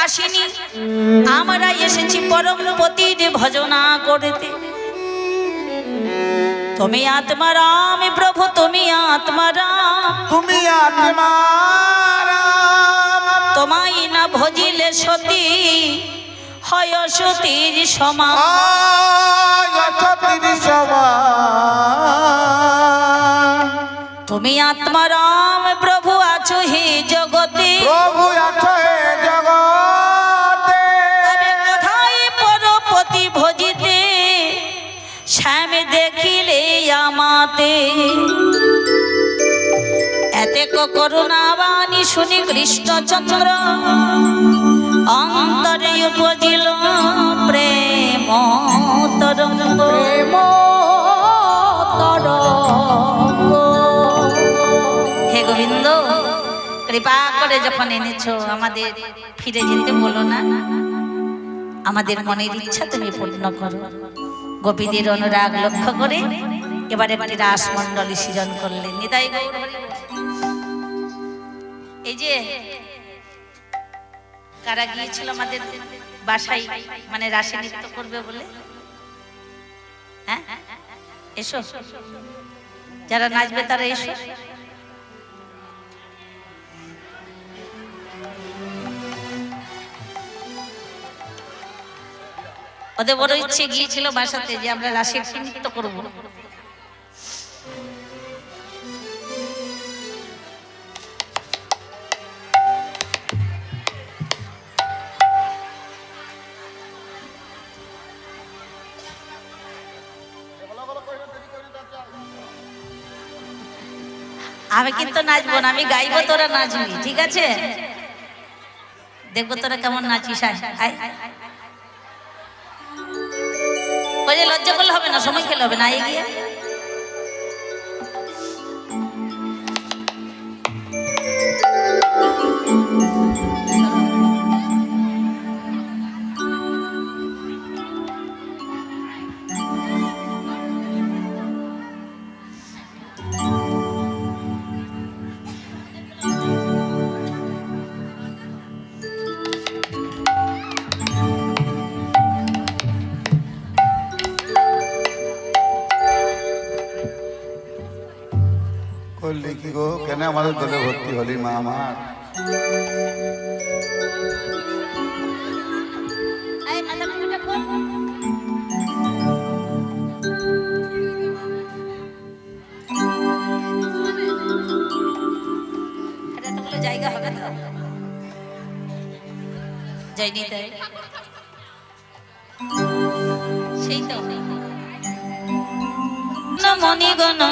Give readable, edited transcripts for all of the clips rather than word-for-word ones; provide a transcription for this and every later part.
আসিনি, আমরা এসেছি পরম পতির ভজনা করতে। তুমি আত্মারাম প্রভু, তুমি আত্মারাম, তুমি আত্মারাম। তোমায় না ভজিলে সতী হয় সতীর সমান। সতীর সমান। তুমি আত্মারাম প্রভু আছো হে জগতে, প্রভু আছো হে জগতে। তবে কোথায় পরপতি ভজিতে শ্যাম দেখিলে আমাতে। এতে করুণাবাণী শুনি কৃষ্ণচন্দ্র অন্তরে উপজিল প্রেম তরঙ্গ। হে গোবিন্দ, কৃপা করে যখন এনেছো আমাদের ফিরে যেতে বলো না, আমাদের মনের ইচ্ছা তুমি পূর্ণ করো। গোপীদের অনুরাগ লক্ষ্য করে এবার একটি রাসমণ্ডলী সৃজন করলেন। নিতাই গৌর হরি। এই যে কারা গিয়েছিল আমাদের বাসায়, মানে রাসে নৃত্য করবে বলে, হ্যাঁ এসো, যারা নাচবে তারা এসো। ওদের বড় ইচ্ছে গিয়েছিল বাসাতে যে আমরা রাসে নৃত্য করবো। আমি কিন্তু নাচবো না, আমি গাইবো, তোরা নাচবি, ঠিক আছে? দেখবো তোরা কেমন নাচিস। ওই যে লজ্জা করলে হবে না, সময় খেলে হবে না, এগিয়ে করলি কি গো, কেন আমাদের দলে ভর্তি হলি মা আমার? জায়গা হবে তো যাইনি, তাই সেই তো মণিগণ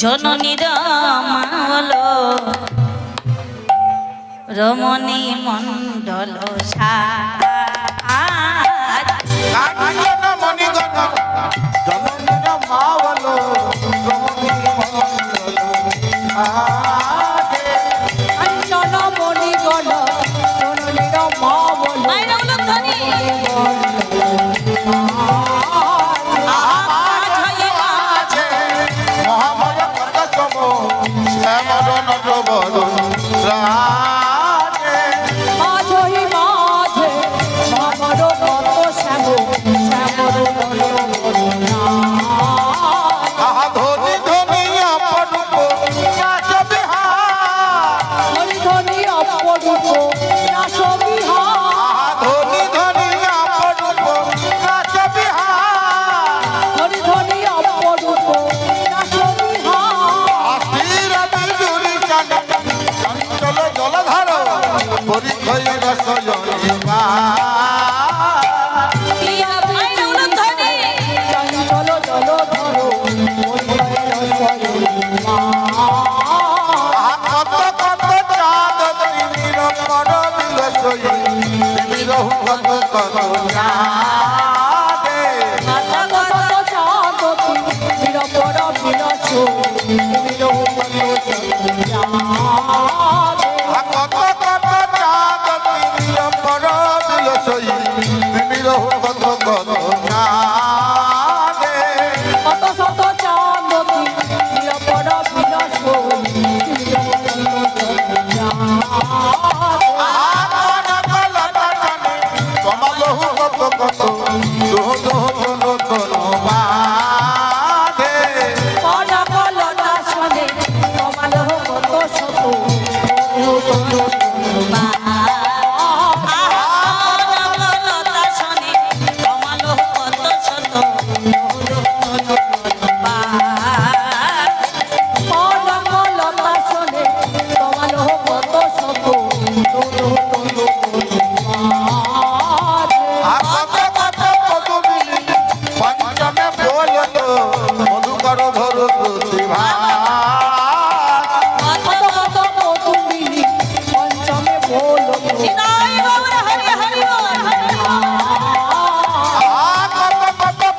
জননীর মাল রমণী মণ্ডল মণিগণ জননীর মাল রমণী মণ্ডল মণিগণ জননীর মাল মাঝে মাঝে মামর কত শ্যাম শ্যামর ধনি ধনি অপরূপ রাস বিহার, ধনি অপরূপ রাস বিহার, ধনি ধনি অপরূপ রাস বিহার, ধনি অপরূপ রাস বিহার। অস্থির বিজুরি চালে চঞ্চল জলধার পরিক্ষয় রসয়নিমা। চঞ্চল জলধর কত কত চাঁদ তিমির পর বিলসই তিমির কত কত চাঁদে। চাঁদতি নিরপর বিলস কত কত চাঁদ তিমির পর বিলসই তিমির কত কত চাঁদে। কত শত চাঁদতি নিরপর বিলস তনু মা নবলতা শোনে কমালো কত শত মা লতা শোনে তোমার কত শত তনু তনু কত মিলি পঞ্চমে বলতো মধুকর ধরো প্রতিভা কত কত কৌতুমিনী পঞ্চমে বলো হৃদয় গৌর হরি হরি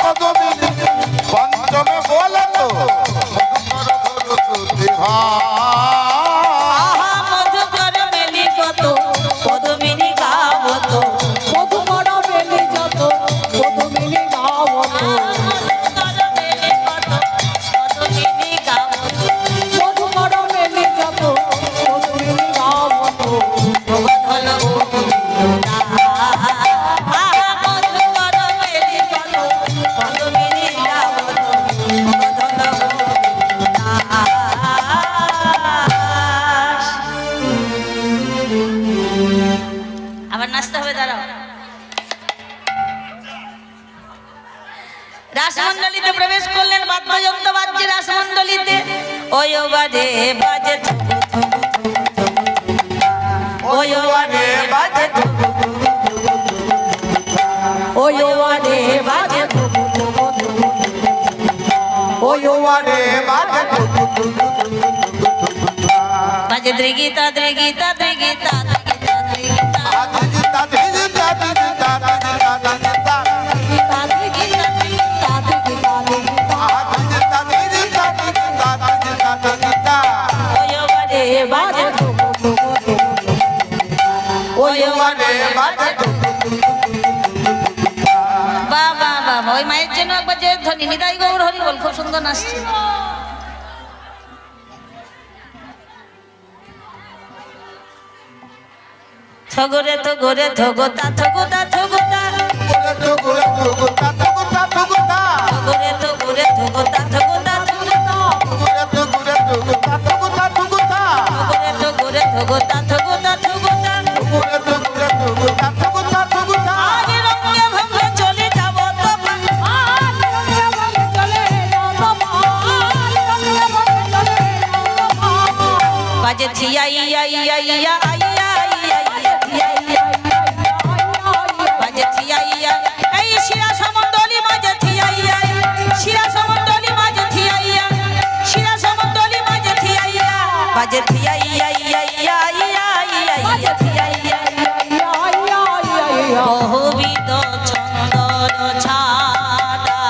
কত মিলি পঞ্চমে বলতো মধুকর ধরো প্রতিভা আহা মধুকর মেলি কত পদমিনী গাবত মধুকর বেলি যত কৌতুমিনী গাওত মধুকর মেলি কত পদমিনী গাবত মধুকর বেলি যত কৌতুমিনী গাওত ভগধল গোবিন্দা আহা মধুকর মেলি কত পদমিনী গাবত ভগধল গোবিন্দা আবার নাচতে হবে, দাঁড়াও। রাসমণ্ডলীতে প্রবেশ করলেন, বাদ্যযন্ত্র বাজছে রাসমণ্ডলীতে। ওই বাজে বাজে থুকু থুকু থুকু থুকু। ওই বাজে বাজে থুকু থুকু থুকু থুকু। ওই বাজে বাজে থুকু থুকু থুকু থুকু। ওই ওয়ারে বাজে বাজে দ্রিগিতা দ্রিগিতা দ্রিগিতা দ্রিগিতা দ্রিগিতা। তাতে গীতা গীতা গীতা ওই বাজে বাজে থুকু থুকু থুকু থুকু। ওই বাজে বাজে থুকু থুকু থুকু থুকু। বাহ বাহ বাহ বাহ। ওই মায়ের জন্য একবার যে ধ্বনি নিতাই গৌর হরি বল, খুব সুন্দর নাচছে। থগরে থগরে থগতা থগতা থগতা। থগরে থগরে থগতা থগতা থগতা। থগরে থগরে থগতা থগতা থগতা। আগে রঙে ভঙ্গে চলে যাব তোমার। বাজে থিয়া ইয়া ইয়া ইয়া আইয়া ইয়া ইয়া থিয়া ইয়া। বাজে থিয়া ইয়া এই শিরা সমণ্ডলী বাজে থিয়া ইয়া। শিরা সমণ্ডলী বাজে থিয়া ইয়া। শিরা সমণ্ডলী বাজে থিয়া ইয়া। বাজে থিয়া ইয়া ইয়া ইয়া ইয়া ইয়া ইয়া থিয়া ইয়া। বহুবিধ চন্দন ছাড়া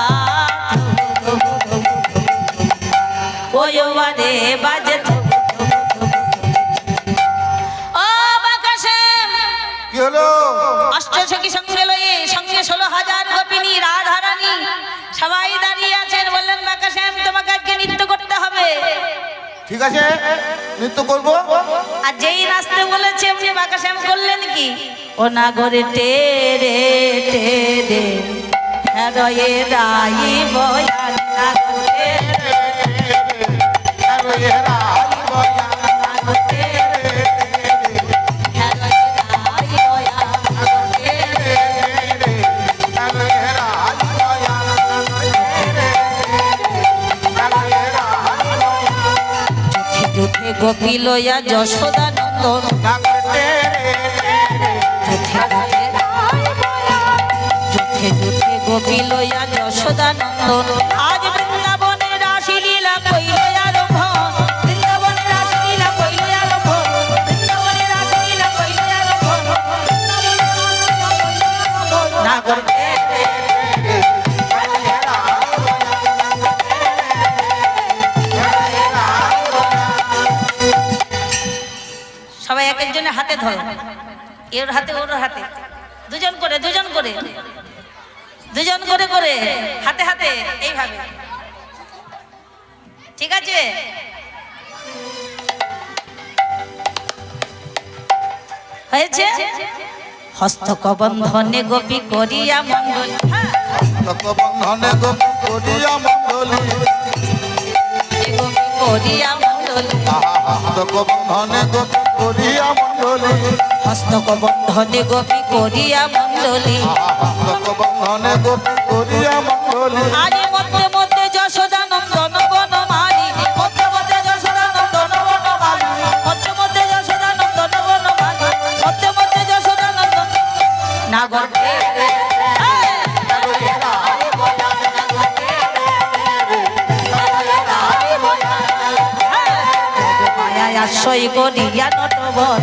ওই বারে বাজে। ও বাকাশেম, কি হলো? অষ্টসখী সঙ্গে লয়ে সঙ্গে 16,000 গোপিনী রাধারানী সবাই দাঁড়িয়ে আছেন। বললেন বাকাশেম, তোমাকে আজকে নৃত্য করতে হবে। ঠিক আছে, নৃত্য করবো। আর যেই নাচতে বলেছে উনি বাকাশ্যাম করলেন কি, ও নাগরে টেরে টেরে হৃদয়ে রাই বয়ান নাগরে নাগরে রাই বয়ান নাগরে গোপী লয়া যশোদা নন্দন। যুথে যুথে গোপী লয়া যশোদা নন্দন। আজ বৃন্দাবনে রাসলীলা কইল আরম্ভ। বৃন্দাবনে রাসলীলা কইল আরম্ভ। বৃন্দাবনে রাসলীলা কইল আরম্ভ। নাগর সবাই এক একজনের হাতে ধরো, এর হাতে ওর হাতে, দুজন করে দুজন করে দুজন করে করে হাতে হাতে এইভাবে, ঠিক আছে? হয়েছে? হস্তকবন্ধনে গোপী করিয়া মণ্ডলী, হস্তকবন্ধনে গোপী করিয়া মণ্ডলী, গোপী করিয়া মণ্ডলী, হস্তকবন্ধনে গোপী করিয়া মণ্ডলী হস্তক বন্ধনে গোপী করিয়া মণ্ডলী হস্তক বন্ধনে গোপী করিয়া মণ্ডলী আজ মধ্যে মধ্যে যশোদা নন্দন বনমালী মধ্যে মধ্যে যশোদা নন্দন বনমালী মধ্যে মধ্যে যশোদা নন্দন বনমালী মধ্যে মধ্যে যশোদা নন্দন নাগর মায়ায় আশ্রয় করিয়া নটবর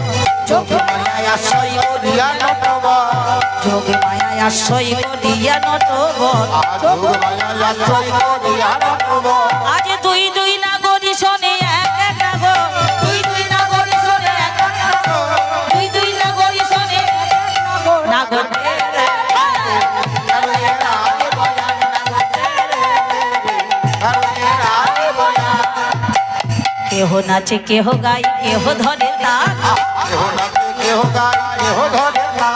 যোগে মায়ায় আশ্রয় করিয়া নটবর যোগে মায়ায় আশ্রয় করিয়া নটবর যোগ মায়া আশ্রয় করিয়া নটবর আজ দুই দুই নাগরী শোনে এক এক নাগর দুই দুই নাগরী শোনে এক এক নাগর দুই দুই নাগরী শোনে নাগর কেহ নাচে কেহ গাই কেহ ধরে তাল কেহ নাচে কেহ গায় কেহ ধরে না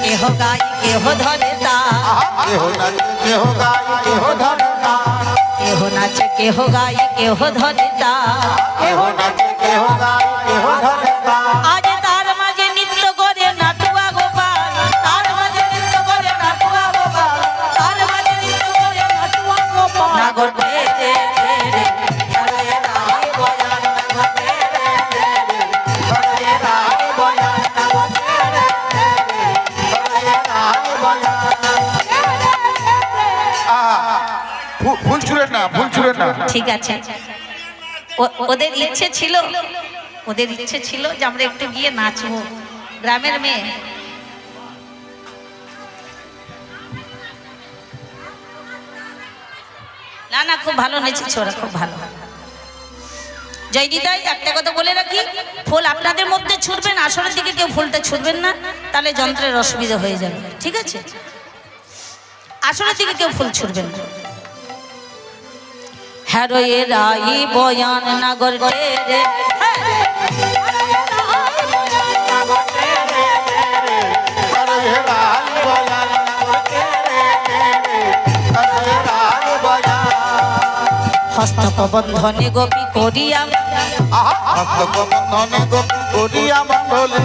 কেহ গাই কেহ ধরে তাল কেহ নাচে কেহ গায় কেহ ধরে না কেহ নাচে কেহ গাই কেহ ধরে তাল কেহ নাচে কেহ গায় কেহ ধরে না আজ তার মাঝে নৃত্য করে নাটুয়া গোপাল তার মাঝে নৃত্য করে নাটুয়া গোপাল তার মাঝে নৃত্য করে নাটুয়া গোপাল নাগর রে রে রে ফুল ছুড়েন না ফুল ছুড়েন না ঠিক আছে ওদের ইচ্ছে ছিল ওদের ইচ্ছে ছিল যে আমরা একটু গিয়ে নাচবো গ্রামের মেয়ে না না খুব ভালো নেচেছে ওরা খুব ভালো জয়দিদাই একটা কথা বলে রাখি ফুল আপনাদের মধ্যে ছুটবেন আসরের দিকে কেউ ফুলটা ছুটবেন না তাহলে যন্ত্রের অসুবিধা হয়ে যাবে ঠিক আছে আসরের দিকে কেউ ফুল ছুটবেন না হ্যারোয়ে রাই বয়ান নাগর রে রে হস্তক বন্ধনে গোপী করিয়া বন্ধনে গোপী করিয়া মণ্ডলী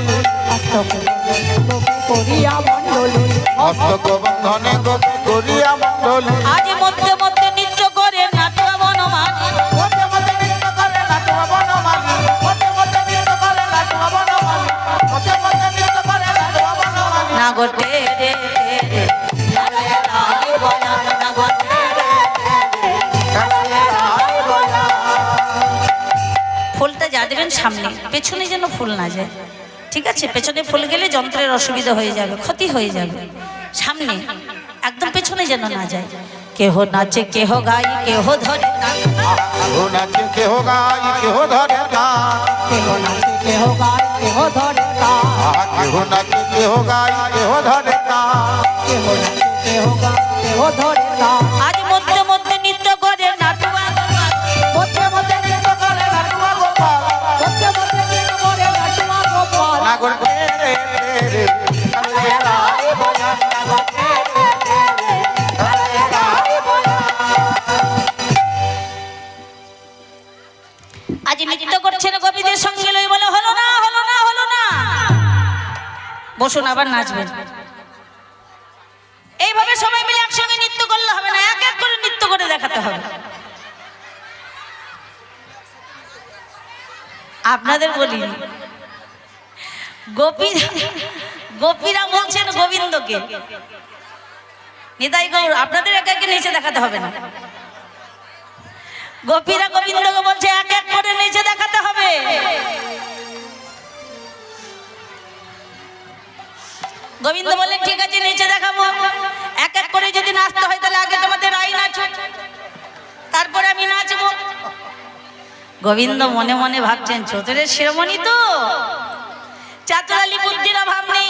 করিয়া মণ্ডলী হস্তক বন্ধনে গোপী করিয়া মণ্ডলী আজ মধ্যে মধ্যে নৃত্য করে নাটুয়া বনমালী মধ্যে মধ্যে নৃত্য করে নাটুয়া বনমালী মধ্যে মধ্যে নৃত্য করে নাটুয়া বনমালী মধ্যে মধ্যে নৃত্য করে নাটুয়া বনমালী নাগর রে রে রে নাগর ফুলটা যা দেবেন সামনে পেছনে যেন ফুল না যায় ঠিক আছে পেছনে ফুল গেলে যন্ত্রের অসুবিধা হয়ে যাবে ক্ষতি হয়ে যাবে সামনে একদম পেছনে যেন না যায় কেহ নাচে কেহ গাই কেহ ধরে তাল কেহ নাচে কেহ গায় কেহ ধরে না কেহ নাচে কেহ গায় কেহ ধরে না কেহ নাচে কেহ গায় কেহ ধরে না কেহ নাচে কেহ গায় কেহ ধরে না আজ মধ্যে মধ্যে নৃত্য করে নাটুয়া গোপাল মধ্যে মধ্যে নৃত্য করে নাটুয়া গোপাল মধ্যে মধ্যে নৃত্য করে নাটুয়া গোপাল নাগর রে রে রে রে রাই বয়ান নাগর রে রে রে রাই বয়ান আজ নৃত্য করছেন কবিদের সঙ্গে লই বলে হলো না হলো না হলো না বসুন আবার নাচবেন এইভাবে সবাই মিলে একসঙ্গে নৃত্য করলে হবে না এক এক করে নৃত্য করে দেখাতে হবে আপনাদের বলি গোপীরা বলছেন গোবিন্দকে নিতাই গৌর আপনাদের একে একে নিচে দেখাতে হবে না গোপীরা গোবিন্দকে বলছে এক এক করে নিচে দেখাতে হবে গোবিন্দ বলে ঠিক আছে নিচে দেখাবো এক এক করে যদি নাচতে হয় তাহলে আগে তোমাদের আই নাচো তারপরে আমি নাচবো গোবিন্দ মনে মনে ভাবছেন চতুরের শিরোমণি তো চাতুরালি বুদ্ধির অভাব নেই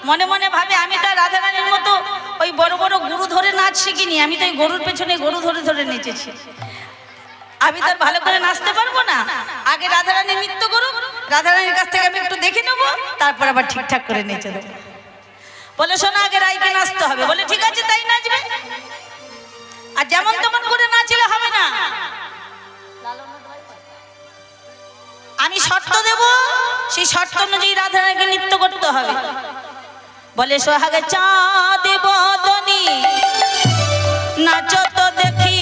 মনে মনে ভাবে আমি তো রাধারানীর মতো ওই বড় বড় গুরু ধরে নাচ শিখিনি আমি তো ওই গরুর পেছনে গরু ধরে ধরে নেচেছি আমি তো ভালো করে নাচতে পারবো না আগে রাধারানী নৃত্য করুক রাধারানীর কাছ থেকে আমি একটু দেখে নেবো তারপর আবার ঠিকঠাক করে নেচে দেবো বলে শোনা আগে রাইকে নাচতে হবে বলে ঠিক আছে তাই নাচবে আর যেমন তেমন করে নাচলে হবে না আমি শর্ত দেব, সেই শর্ত অনুযায়ী রাধারানীকে নৃত্য করতে হবে। বলে সোহাগে চাঁদ বদনি নাচো তো দেখি,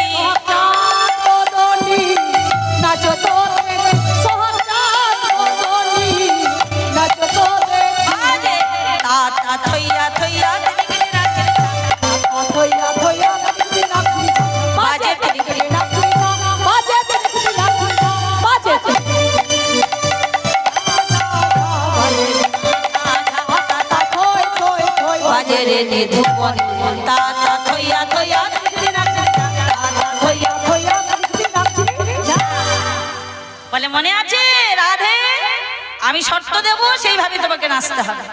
নাচো তো দেখি সোহাচাঁদ বদনি, নাচো তো দেখি আরে তাতা থইয়া থইয়া দিদিকে নাচে, থইয়া থইয়া নাচি নাচি বাজে দিদিকে নাচি বাজে নাচি বাজে থই থই থই বাজে রে নিধুবনি, তাতা থইয়া থইয়া দিদিকে নাচে, তাতা থইয়া। থইয়া নাচি নাচি বলে মনে আছে রাধে, আমি শর্ত দেব, সেইভাবে তোমাকে নাচতে হবে।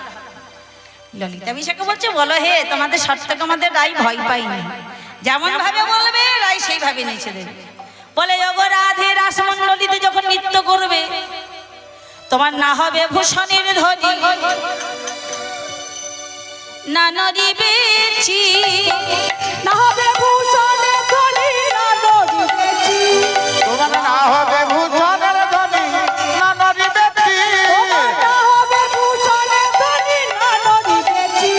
ললিতা বিশাখা বলছে বলো হে, তোমাদের শর্তকে আমাদের রাই ভয় পাইনি, যেমন ভাবে বলবে রাই সেইভাবে নেচে দেবে। বলে ওগো রাধে, রাসমণ্ডলীতে যখন নৃত্য করবে তোমার না হবে ভূষণের ধ্বনি, না নড়িবেছি, না হবে ভূষণে ধরি না নড়িবেছি, তোমার না হবে ভূষণের ধ্বনি না নড়িবেছি, না হবে ভূষণে ধরি না নড়িবেছি,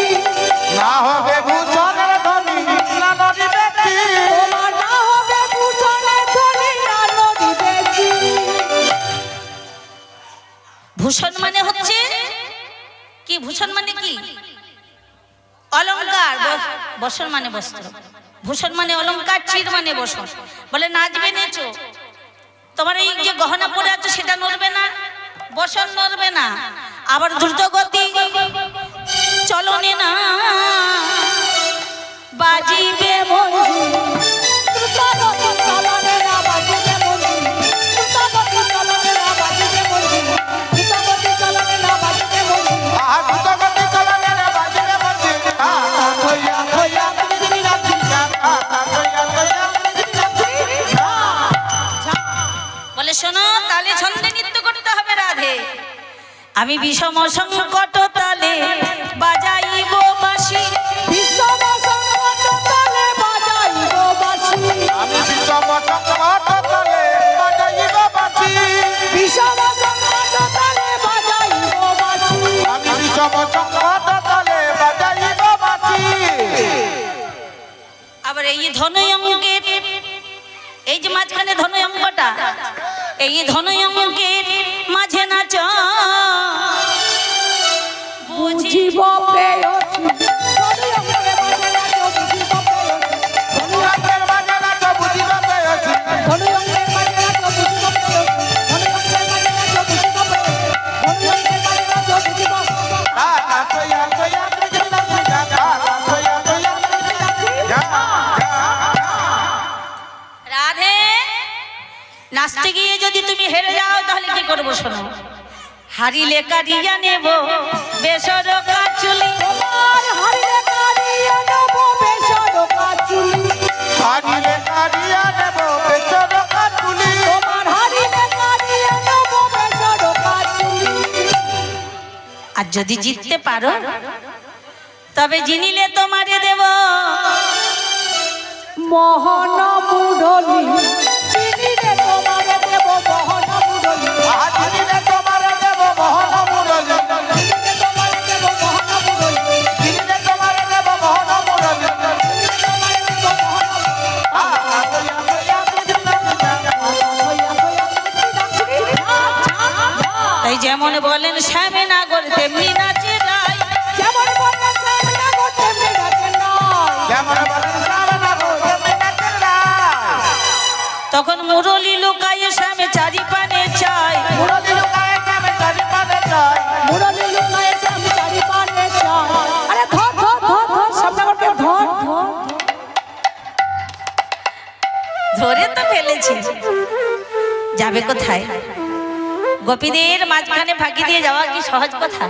না হবে ভূষণের ধ্বনি না নড়িবেছি, তোমার না হবে ভূষণে ধরি না নড়িবেছি। ভূষণ মানে হচ্ছে কি? ভূষণ মানে কি? অলংকার। বসন মানে বস্ত্র, ভূষণ মানে অলংকার, চির মানে বসন। বলে নাচবে নেচো, তোমার এই যে গহনা পরে আছো সেটা নড়বে না, বসন নড়বে না। আবার দ্রুত গতি চলনে না বাজিবে মঞ্জু, দ্রুতগতি চলনে না বাজিবে মঞ্জু, দ্রুতগতি চলনে না বাজিবে মঞ্জু, দ্রুতগতি চলনে না বাজিবে মঞ্জু। দ্রুতগতি চলনে না বাজিবে মঞ্জু, থইয়া থইয়া দিদি নাচি, থইয়া থইয়া দিদি নাচি। বলে শোনো, তালে ছন্দে নৃত্য করতে হবে রাধে। আমি বিষম সংকট তালে বাজাইব বাঁশি, বিষম সংকট তালে বাজাইব বাঁশি, আমি বিষম সংকট তলে বাজাইব বাঁশি, বিষম সংকট তালে বাজাইব বাঁশি, আমি বিষম সংকট তলে বাজাইব বাঁশি। আবার এই ধনই অঙ্কের, এই যে মাঝখানে ধনই অঙ্কটা, এই ধনই অঙ্কের মাঝে নাচ বুঝিব পেয়ছি, ধরি অঙ্কে বাজে নাচো বুঝিব পেয়ছি, ধনুয়াঙ্গের বাজে নাচ বুঝিব পেয়েছি, ধরি অঙ্কে বাজে নাচো বুঝিব পেয়ছি, ধরি অঙ্কে বাজে নাচো বুঝিব পেয়ছি, ধরি অঙ্কে বাজে নাচো বুঝিব থইয়া থইয়া দিদি নাচি, থইয়া থইয়া দিদি নাচি। রাধে। নাচতে গিয়ে যদি তুমি হেরে যাও তাহলে কি করবো শোনো, হারিলে কারিয়া নেব বেসর কাচুলি, তোমার হারিলে কারিয়া নেব বেসর কাচুলি, হারিলে কারিয়া নেব বেসর কাচুলি, তোমার হারিলে কারিয়া নেব বেসর কাচুলি। আর যদি জিততে পারো তবে জিনিলে তোমারে দেব মোহন মুরলি, চিনিলে তোমারে দেব মোহন মুরলি, হারিলে তোমারে দেব মোহন মুরলি, চিনিলে তোমারে দেব মোহন মুরলি, দিলে তোমারে দেব মোহন মুরলি, তোমারে দেব মোহন মুরলি। থইয়া থইয়া দিদি নাচি, হইয়া হইয়া নাচি তাই যেমন বলেন শ্যামে নাগর তেমনি নাচে রাই, যেমন বললেন সামনে করতে মেরাতে নয়, যেমন বলেন শ্যামে নাগর তেমনি নাচের রায়। তখন মুরলি লুকায়ে শ্যামে চারি পানে চাই, মুরলি লুকায়ে শ্যামে চারি পানে চায়, মুরলি লুকায়ে আমি চারি পানে চাই। আরে ধর ধর ধর ধর সামনে করতে ধর ধর ধরে তো ফেলেছি, যাবে কোথায়? গোপীদের মাঝখানে ফাঁকি দিয়ে যাওয়া কি সহজ কথা?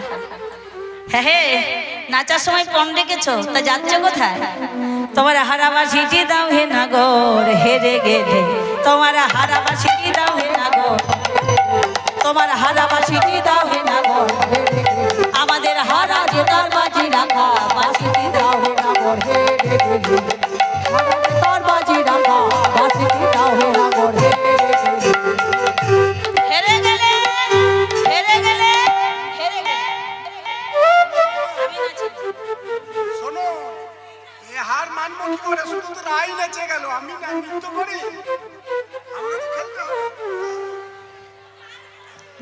হ্যাঁ হ্যাঁ, নাচার সময় পণ রেখেছো, তা যাচ্ছ কোথায়? তোমার হারাবাসিটি দাও হে নাগর হেরে গেলে, তোমার হারাবাসিটি দাও হে নাগর, তোমার হারাবাসিটি দাও হে নাগর, আমাদের হারা যে তার বাজি রাখা বাসিটি দাও হে নাগর, তার বাজি রাখা বাসিটি দাও হে নাগর, হেরে গেলে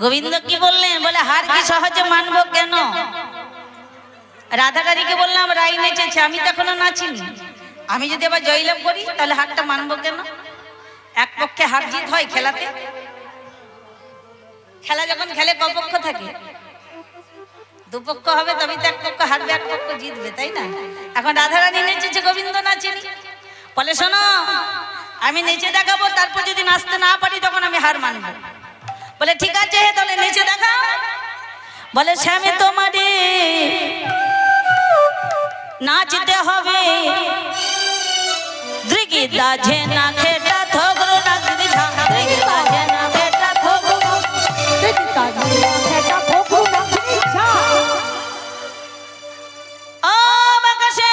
গোবিন্দ কি বললেন, বলে হার কি সহজে মানবো কেন? রাধারানীকে বললাম রাই নেচেছে, আমি তো এখনো নাচিনি, আমি যদি আবার জয়লাভ করি তাহলে হারটা মানবো কেন? এক পক্ষে হার জিত হয় খেলাতে? খেলা যখন খেলে কপক্ষ থাকে? দুপক্ষ হবে, তবে তো এক পক্ষ হারবে এক পক্ষ জিতবে, তাই না? এখন রাধারানী নেচেছে, গোবিন্দ নাচেনি। বলে শোনো, আমি নেচে দেখাবো, তারপর যদি নাচতে না পারি তখন আমি হার মানবো। বলে ঠিক আছে, তাহলে নেচে দেখা। বলে শ্যামে তোমারে নাচতে হবে, দৃগিদা ঝেনা খেটা থগরো নাগরি ঝা, দৃগিদা ঝেনা খেটা থগরো। ও বাকাশে,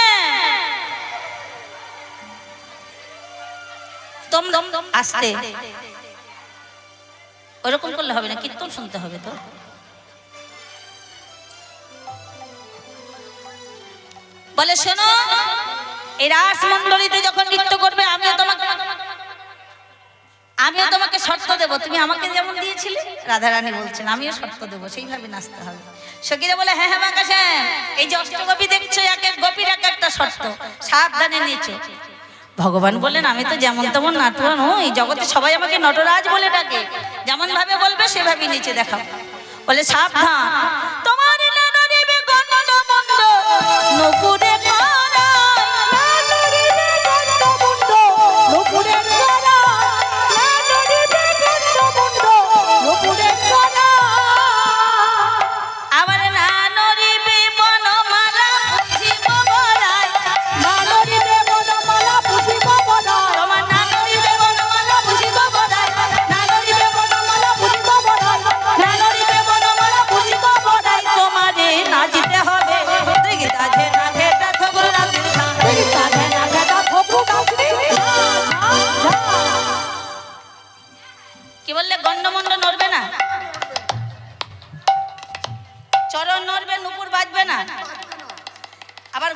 তোম আস্তে, ওরকম করলে হবে না, কীর্তন শুনতে হবে তো। বলে শোনো, এই রাস মন্ডলীতে যখন নৃত্য করবে আমিও তোমাকে শর্ত দেবো, তুমি আমাকে যেমন দিয়েছিলে। রাধারানী বলছেন আমিও শর্ত দেবো, সেইভাবে নাচতে হবে। সখীরা বলে হ্যাঁ হ্যাঁ বাকাশে, এই যে অষ্টগোপী দেখছো, এক এক গোপীর এক একটা শর্ত, সাবধানে নেচো। ভগবান বললেন আমি তো যেমন তেমন নাটুয়া নই, জগতে সবাই আমাকে নটরাজ বলে ডাকে, যেমন ভাবে বলবে সেভাবেই নিচে দেখাও। বলে সাবধান, তোমার নানরিবে গন্ড মন্ড নকুরে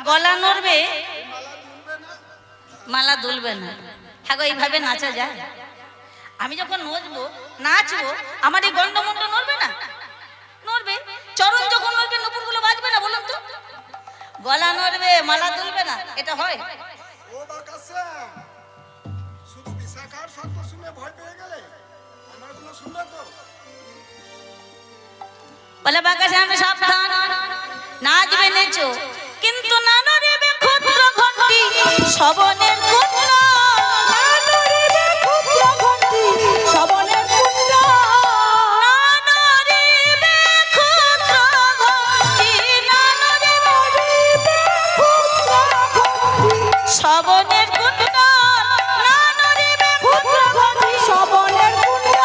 গলা নড়বে, মালা দুলবে না। হ্যাঁ গো, এইভাবে নাচা যায়? আমি যখন নাচবো আমার এই গন্ডমন্ড নড়বে না? নড়বে। চরণ যখন নড়বে নুপুরগুলো বাজবে না? বলুন তো। গলা নড়বে, মালা দুলবে না, এটা হয়? ও বাকাসা, শুধু বিশাখার শব্দ শুনে ভয় পেয়ে গেলে? আমারগুলো শুনবে তো? বলে বাকাসা আমি সাবধান, নাচবে নেচো, কিন্তু না নড়িবে ক্ষুদ্র ঘণ্টি শবনের কুণ্ড, না নড়িবে ক্ষুদ্র ঘণ্টি শবনের কুণ্ড, না নড়িবে ক্ষুদ্র ঘণ্টি, না নড়িবে ক্ষুদ্র ঘণ্টি শবনের কুণ্ড, না নড়িবে ক্ষুদ্র ঘণ্টি শবনের কুণ্ড।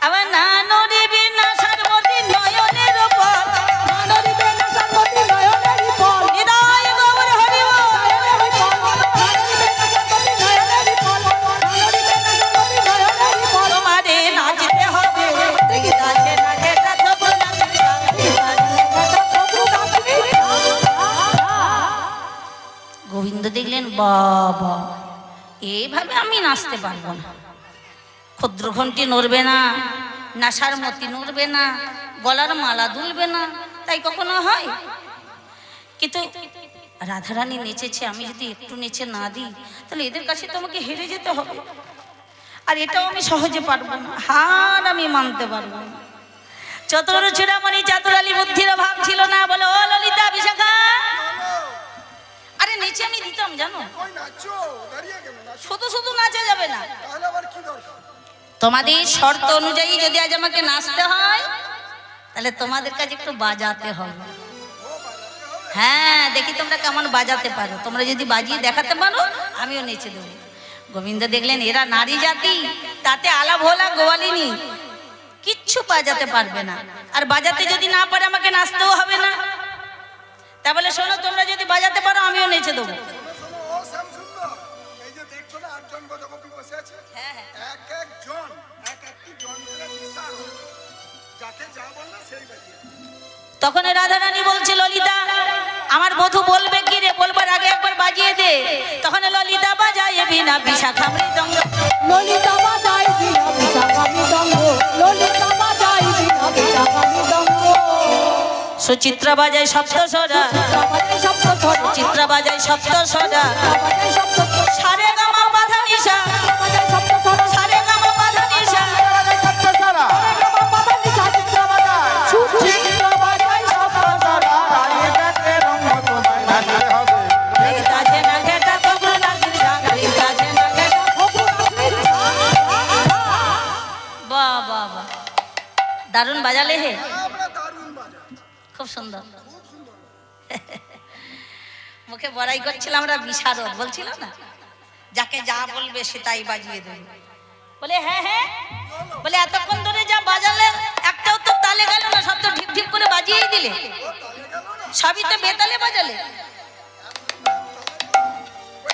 আবার না নড়িবে না সারবতী নয়নের উপর, না নড়িবে না সারবতী নয়নের উপর, হৃদয় গৌর হরি বল, তোমারে নাচতে হবে, গোবিন্দ দেখলেন বাবা এইভাবে আমি নাচতে পারবো না, ক্ষুদ্র ঘণ্টি নড়বে না, নাসার মতি নড়বে না, গলার মালা দুলবে না, তাই কখনো হয়? কিন্তু রাধারানী নেচেছে, আমি যদি একটু নেচে না দিই তাহলে এদের কাছে তো আমাকে হেরে যেতে হবে, আর এটাও আমি সহজে পারবো না, হার আমি মানতে পারবো না। চতুর চূড়ামণি চাতুরালী বুদ্ধির অভাব ছিল না, বলো ও ললিতা বিশাখা, আরে নেচে আমি দিতাম জানো, ওই নাচো, দাঁড়িয়ে কেন নাচো? শুধু শুধু নাচা যাবে না, তাহলে আবার কি দরকার? তোমাদের শর্ত অনুযায়ী যদি আজ আমাকে নাচতে হয় তাহলে তোমাদের কাছে একটু বাজাতে হবে। হ্যাঁ, দেখি তোমরা কেমন বাজাতে পারো, তোমরা যদি বাজিয়ে দেখাতে পারো আমিও নেচে দেবো। গোবিন্দ দেখলেন এরা নারী জাতি, তাতে আলা ভোলা গোয়ালিনী কিচ্ছু বাজাতে পারবে না, আর বাজাতে যদি না পারে আমাকে নাচতেও হবে না। তা বলে শোনো, তোমরা যদি বাজাতে পারো আমিও নেচে দেবো। শোনো ও শ্যামসুন্দর, এই যে দেখছো না 8 জন গজগোপী বসে আছে, হ্যাঁ হ্যাঁ, এক একজন এক একটি যন্ত্রের বিশাল, যাকে যা বলবে সেই বাজিয়ে। তখন রাধারানী বলছে ললিতা আমার বধূ বলবে কি রে, বলবার আগে একবার বাজিয়ে দে। তখন ললিতা বাজায় বিনা বিশাখা মৃদঙ্গ, ললিতা বাজায় বিনা বিশাখা মৃদঙ্গ, ললিতা বাজাই বিনা বেচারা মৃদঙ্গ সুচিত্রা বাজায় সপ্ত স্বরা, বাজাই সপ্ত স্বরা চিত্রা বাজায় সপ্ত স্বরা, বাজাই সপ্ত স্বরা সারে গামা পাধা নিশা, বাজাই সপ্ত স্বরা সারে গামা পাধা নিশা, সারা বাবা নিশা চিত্র বাজাই সুচিত্র বাজাই সপ্ত স্বরা রানীটাকে রঙ তোমায় নাচতে হবে। গাছে না ঘেটা তবু নাচির ঝাঁকারি, গাছে না ঘেটা। বাহ বাহ বাহ, দারুণ বাজালে হে, আমরা দারুণ বাজাই, খুব সুন্দর। খুব সুন্দর। মুখে বড়াই করছিলাম, আমরা বিশারদ বলছিলাম না, যাকে যা বলবে সে তাই বাজিয়ে দেবে। বলে হ্যাঁ হ্যাঁ, বলে এতক্ষণ ধরে যা বাজালে একটাও তো তালে গেল না, সব তো ঢিপ ঢিপ করে বাজিয়েই দিলে, সবই তো বেতালে বাজালে।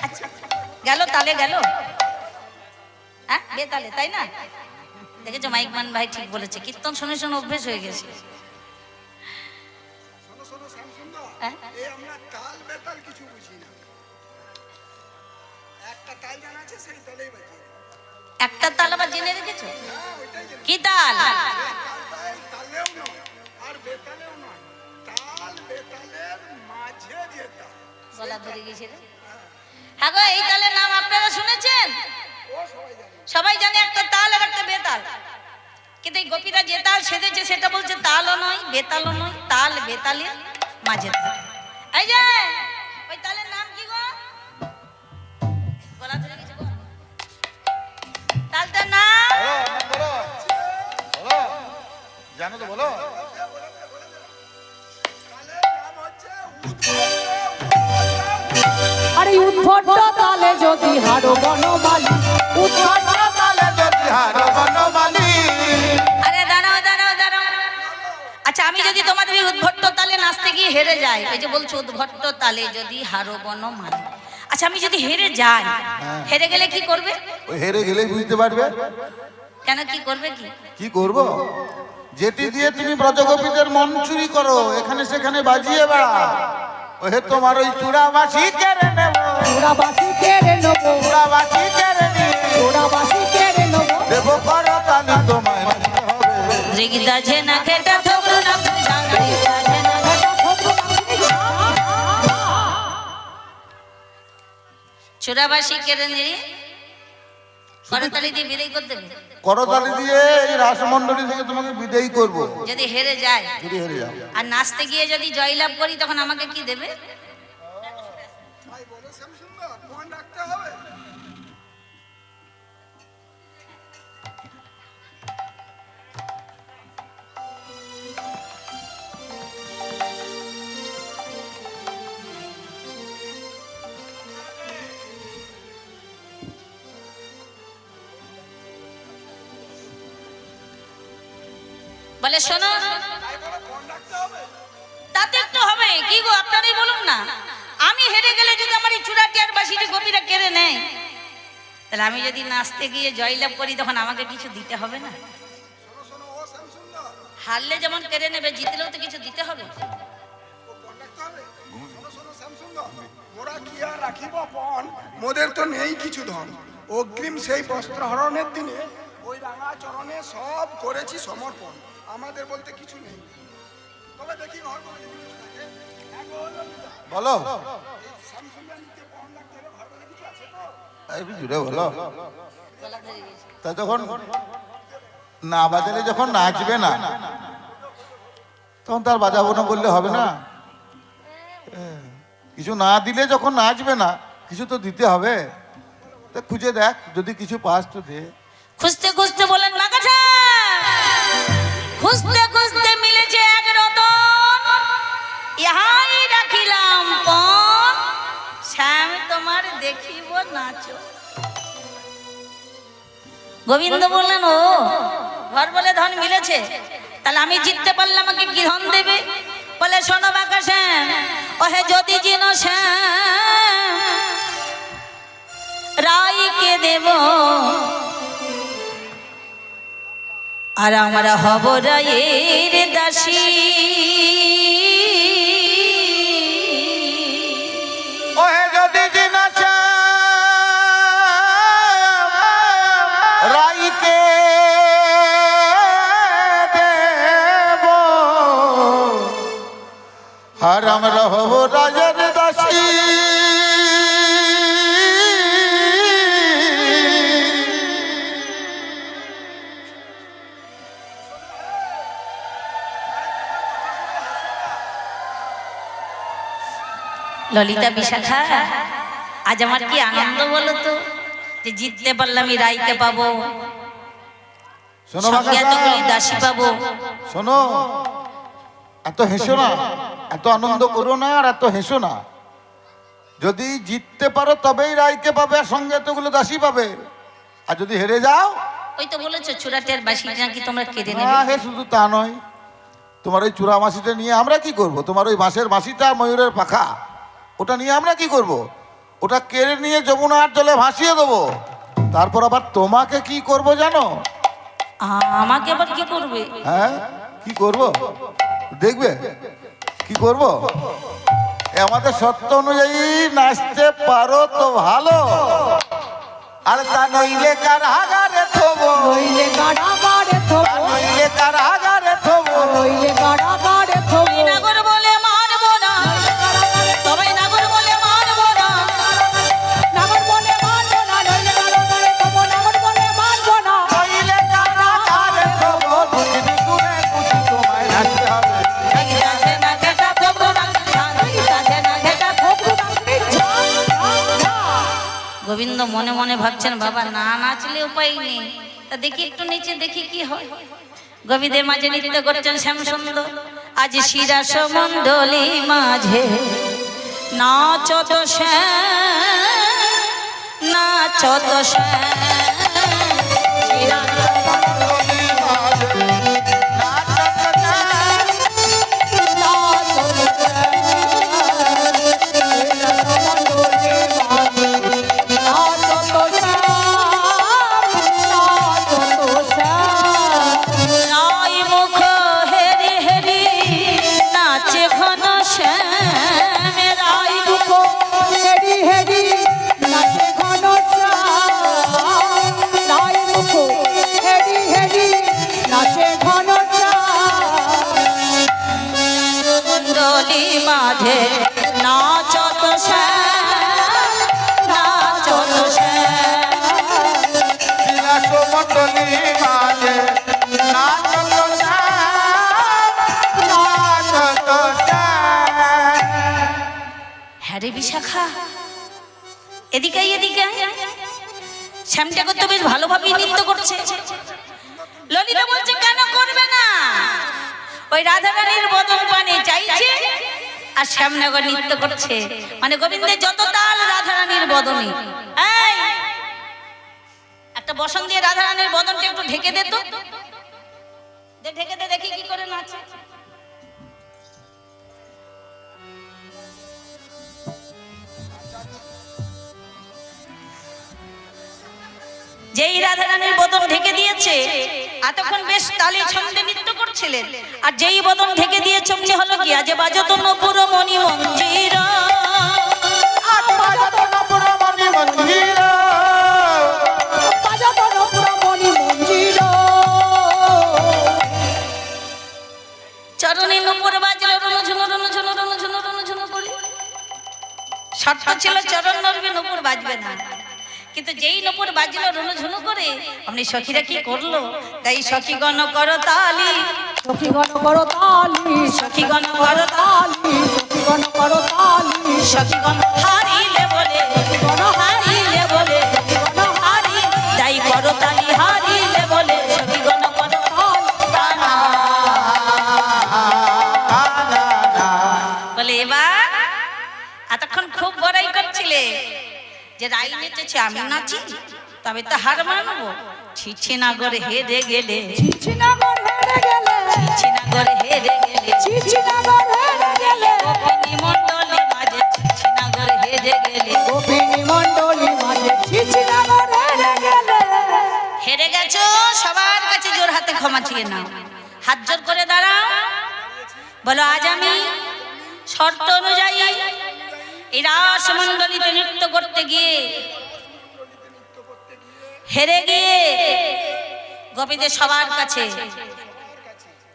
আচ্ছা, গেল তালে গেল, হ্যাঁ বেতালে, তাই না? দেখেছো মাইকমান ভাই ঠিক বলেছে, কীর্তন শুনে শুনে অভ্যেস হয়ে গেছে। শোনো শোনো শ্যামসুন্দর, হ্যাঁ? এই আমরা তাল বেতাল কিছু বুঝি না। একটা তাল জানা আছে, সেই তালেই বাজিয়ে দিই। একটা তাল আবার জেনে রেখেছো? হ্যাঁ, ওইটাই জানি। কি তাল? এই তালটাই তালেও নয় আর বেতালেও নয়, তাল বেতালের মাঝে যে তাল, গলা ধরে গেছে রে। হ্যাঁ গো, এই তালের নাম আপনারা শুনেছেন? ও সবাই জানে। সবাই জানে একটা তাল আর একটা বেতাল, কিন্তু এই গোপীরা যে তাল সেজেছে সেটা বলছে তালও নয় বেতালও নয়, তাল বেতালের মাঝে তাল। এই যে ওই তালের নাম কি গো? গলা ধরে গেছে গো। তালটার নাম বলো, বলো, জানো তো বলো। তালের নাম হচ্ছে আরে উদ্ভট তালে যদি হারো বনমালী উদ্ভট তালে যদি হারো বনমালী। আরে দাঁড়াও দাঁড়াও দাঁড়াও। আচ্ছা, আমি যদি তোমাদের এই উদ্ভট্ট তালে নাচতে গিয়ে হেরে যাই, এই যে বলছো উদ্ভট্ট তালে যদি হারো বনমালী, আচ্ছা আমি যদি হেরে যাই, হেরে গেলে কি করবে? ওই হেরে গেলেই বুঝতে পারবে কেন, কি করবে? কি কি করব। যেটি দিয়ে তুমি ব্রজগোপীদের মন চুরি করো, এখানে সেখানে বাজিয়ে বেড়া, ওহে তোমার ওই চূড়াবাসী কেড়ে নেব, চূড়াবাসী কেড়ে নেবো চূড়াবাসী কেড়ে নিয়ে চূড়াবাসী কেড়ে নেবো দেব করতালি তোমায় নিতে হবে। রেগিদা ঝেনা খেটা থবরু না ঝাঙ্গাড়ি ঝেনা খেটা। চোরাবাসী কেড়ে নিয়ে করতালি দিয়ে বিদায় করে দেবে। করতালি দিয়ে এই রাসমণ্ডলী থেকে তোমাকে বিদায়ী করব যদি হেরে যায় যদি হেরে যাও। আর নাচতে গিয়ে যদি জয়লাভ করি, তখন আমাকে কি দেবে? ভাই বলো শ্যামসুন্দর, মন রাখতে হবে। বলে শোনো, ভাই বলো মন রাখতে হবে। তাতে একটু হবে কি গো, আপনারাই বলুন না। আমি হেরে গেলে যদি আমার এই চূড়াটি আর বাসিটি গোপীরা কেড়ে নেয়, তাহলে আমি যদি নাচতে গিয়ে জয়লাভ করি, তখন আমাকে কিছু দিতে হবে না? শোনো শোনো ও শ্যামসুন্দর, হারলে যেমন কেড়ে নেবে, জিতলেও তো কিছু দিতে হবে। ও মন রাখতে হবে। শোনো শোনো শ্যামসুন্দর, মোরা কি আর রাখিব পণ, মোদের তো নেই কিছু ধন। অগ্রিম সেই বস্ত্র হরণের দিনে ওই রাঙা চরণে সব করেছি সমর্পণ। আমাদের বলতে কিছু নেই, তবে দেখি ঘর করে যদি কিছু থাকে। হ্যাঁ গো, ললিতা, বলো এই শ্যামসুন্দর নিতে পণ রাখতে হবে, ঘর করে কিছু আছে তো? একটু জুড়ে বলো। গলা ধরে গেছে। তা যখন না বাজালে যখন নাচবে না, তখন তার বাজাবো না বললে হবে না। কিছু না দিলে যখন নাচবে না, কিছু তো দিতে হবে। তা খুঁজে দেখ, যদি কিছু পাস তো দে। খুঁজতে খুঁজতে বলেন মাকাছা, খুঁজতে খুঁজতে মিলেছে এক রতন, ইহাই রাখিলাম পণ, শ্যাম তোমার দেখিব নাচো। গোবিন্দ বললেন, ও ঘর বলে ধন মিলেছে, তাহলে আমি জিততে পারলে আমাকে কি ধন দেবে? বলে শোনো বাঁকা শ্যাম, ওহে যদি জিন শ্যাম রাইকে দেব, আর আমরা হব রায়ের দাসী। ওহে যদি জিনাছে রাইকে আর আমরা হব রাজার দাসী। ললিতা বিশাখা, আজ আমার কি আনন্দ বলো তো, যে জিততে পারলাম এই রাইকে পাবো, শোনো সঙ্গে বাকাসা, এতগুলি দাসী পাবো। শোনো, এত হেসো না, এত আনন্দ করো না, আর এত হেসো না। যদি জিততে পারো তবেই রায়কে পাবে, আর সঙ্গে এতগুলো দাসী পাবে। আর যদি হেরে যাও, ওই তো বলেছো চূড়াটের বাসিটা নাকি তোমরা কেড়ে না নেবে। হে, শুধু তা নয়, তোমার ওই চূড়া মাসিটা নিয়ে আমরা কি করব? তোমার ওই বাঁশের বাঁশিটা, ময়ূরের পাখা, ওটা নিয়ে আমরা কি করব? ওটা কেড়ে নিয়ে যমুনার জলে ভাসিয়ে দেবো। তারপর আবার তোমাকে কি করব জানো? আমাকে আবার কি করবে? হ্যাঁ, কি করব দেখবে? কি করব? আমাদের সত্য অনুযায়ী নাচতে পারো তো ভালো, আর তা নইলে কারাগারে থবো, নইলে কারাগারে তা থবো, নইলে কারাগারে থবো। নইলে কারাগারে থবো। নাগর বলে মানবো না, তবে নাগর বলে মানবো না। নাগর বলে মানবো না, নইলে কারাগারে থবো, নাগর বলে মানবো না। নইলে কারাগারে থবো, দুদিন দূরে কুচি তোমায় নাচতে হবে। ঘেটা না ঘেটা থোকো না, ঘেটা না ঘেটা থোকো না। গোবিন্দ মনে মনে ভাবছেন, বাবা না নাচলে উপায় নেই, তা দেখি একটু নিচে দেখি কি হয়। গোবিন্দের মাঝে নৃত্য করছেন শ্যামসুন্দর। আজ শিরাস মণ্ডলী মাঝে নাচত শ্যাম, নাচত শ্যাম। শিরাস নয় মুখ হেরি হেরি নাচে ঘন শ্যাম। রায় মুখ হেরি হেরি নাচে ঘন শ্যাম, রায় মুখ হেরি হেরি নাচে ঘন শ্যাম। মণ্ডলী মাঝে নাচত শ্যাম, নাচত শ্যাম। মন্ডলী মাঝে নাচত শ্যাম, নাচত শ্যাম। হ্যাঁ রে বিশাখা, এদিকে আয়, এদিকে আয়। শ্যাম ঠাকুর তো বেশ ভালোভাবেই নৃত্য করছে। ললিতা বলছে কেন করবে না, ওই রাধারানীর বদন পানে চাইছে আর শ্যামনগর নৃত্য করছে, মানে গোবিন্দের যত তাল রাধারানীর বদনে। এই, একটা বসন দিয়ে রাধারানীর বদনটা একটু ঢেকে দে তো, ঢেকে দে, দেখি কি করে নাচে। যেই রাধারানীর বদন ঢেকে দিয়েছে, এতক্ষণ বেশ তালে ছন্দে নৃত্য করছিলেন, আর যেই বদন ঢেকে দিয়েছে অমনি হলো কি, আজ বাজত নপুর মণি মঞ্জির। বাজাতো নপুর মণি মঞ্জির, চরণে নপুর বাজলো রণঝুনো রণঝুনো রণঝুনো রণঝুনো করে। শর্ত ছিল চরণ নড়বে, নপুর বাজবে না। কিন্তু যেই নপুর বাজলো রণঝুনো করে, আপনি সখীরা কি করলো, তাই সখীগণ করো তালি, সখীগণ করো তালি, সখীগণ করো তালি, সখীগণ করো তালি, সখীগণ হারিলে বলে, সখীগণ হারিলে বলে, সখীগণ হারি তাই করো তালি, হারিলে বলে সখীগণ করো তালি। বলে এবার এতক্ষণ খুব বড়াই করছিলে যে রাই নেচেছে আমি নাচি, তবে তো হার মানবো। ছিছি নাগরে হেরে গেলে, চিচিনগর হেরে গেলে, ছিছি নাগরে হেরে গেলে, চিচিনগর হেরে গেলে, গোপিনী মণ্ডলী মাঝে ছিছি নাগরে হেরে গেলে। গোপিনী মণ্ডলী মাঝে চিচিনগর হেরে গেলে। হেরে গেছো, সবার কাছে জোর হাতে ক্ষমা চেয়ে নাও, হাত জোর করে দাঁড়াও, বলো আজ আমি শর্ত অনুযায়ী এই রাসমণ্ডলীতে নৃত্য করতে গিয়ে হেরে গিয়ে গোপীদের সবার কাছে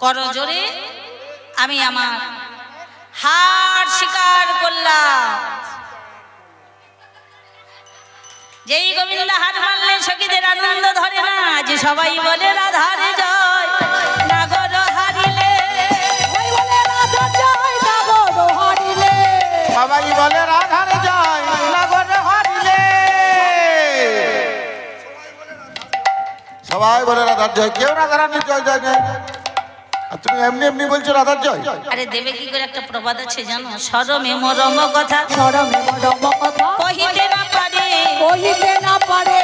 করজোরে আমি আমার হার স্বীকার করলাম। যেই গোবিন্দ হার মানলে সখীদের আনন্দ ধরে না, যে সবাই বলে রাধার জয়, নাগর হারিলে ওই বলে রাধা জয় নাগর হারিলে, সবাই বলে রাধার জয় নাগর হারিলে, সবাই বলে রাধার জয়, কেউ রাধারানীর জয় জয় নেই। আর তুমি এমনি এমনি বলছো রাধার জয়? আরে দেবে কি করে একটা প্রবাদ আছে জানো? সরমে মরম কথা সরমে মরম কথা কহিতে না পারে, কহিতে না পারে,